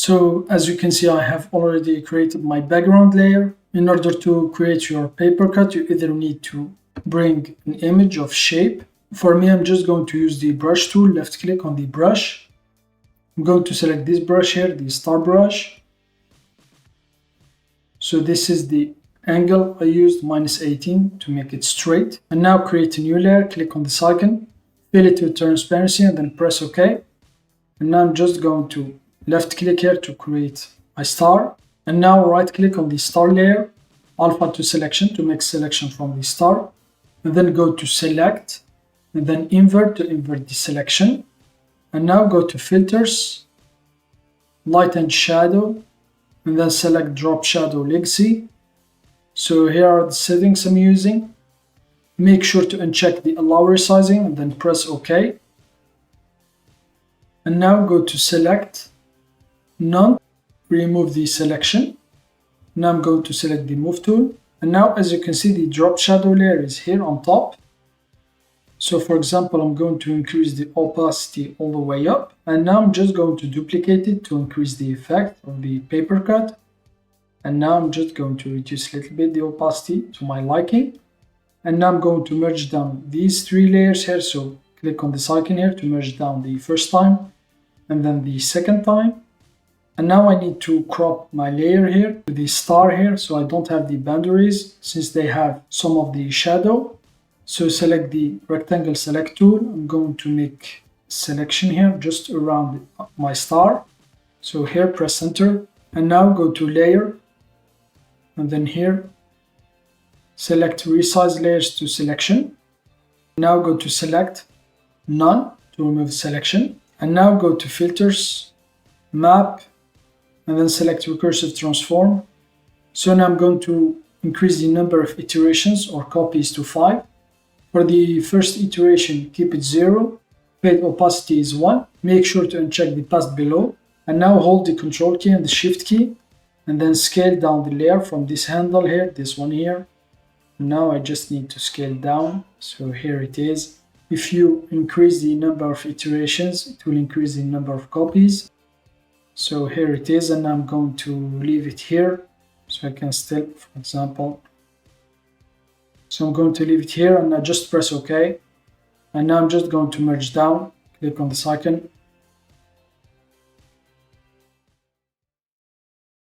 So as you can see, I have already created my background layer. In order to create your paper cut, you either need to bring an image of shape. For me, I'm just going to use the brush tool, left click on the brush. I'm going to select this brush here, the star brush. So this is the angle I used, -18, to make it straight. And now create a new layer, click on this icon, fill it with transparency, and then press OK. And now I'm just going to left click here to create a star. And now right click on the star layer, alpha to selection to make selection from the star. And then go to select, and then invert to invert the selection. And now go to filters, light and shadow, and then select drop shadow legacy. So here are the settings I'm using. Make sure to uncheck the allow resizing and then press OK. And now go to select, none, remove the selection. Now I'm going to select the move tool. And now as you can see, the drop shadow layer is here on top. So for example, I'm going to increase the opacity all the way up. And now I'm just going to duplicate it to increase the effect of the paper cut. And now I'm just going to reduce a little bit the opacity to my liking. And now I'm going to merge down these three layers here. So click on this icon here to merge down the first time and then the second time. And now I need to crop my layer here to the star here so I don't have the boundaries since they have some of the shadow. So select the rectangle select tool. I'm going to make selection here just around my star. So here press enter and now go to layer and then here select resize layers to selection. Now go to select, none to remove selection, and now go to filters, map, and then select recursive transform. So now I'm going to increase the number of iterations or copies to 5. For the first iteration, keep it 0. Fade opacity is 1. Make sure to uncheck the path below. And now hold the control key and the shift key. And then scale down the layer from this handle here, this one here. Now I just need to scale down. So here it is. If you increase the number of iterations, it will increase the number of copies. So here it is, and I'm going to leave it here. So I can still, for example, so I'm going to leave it here and I just press OK. And now I'm just going to merge down, click on this icon,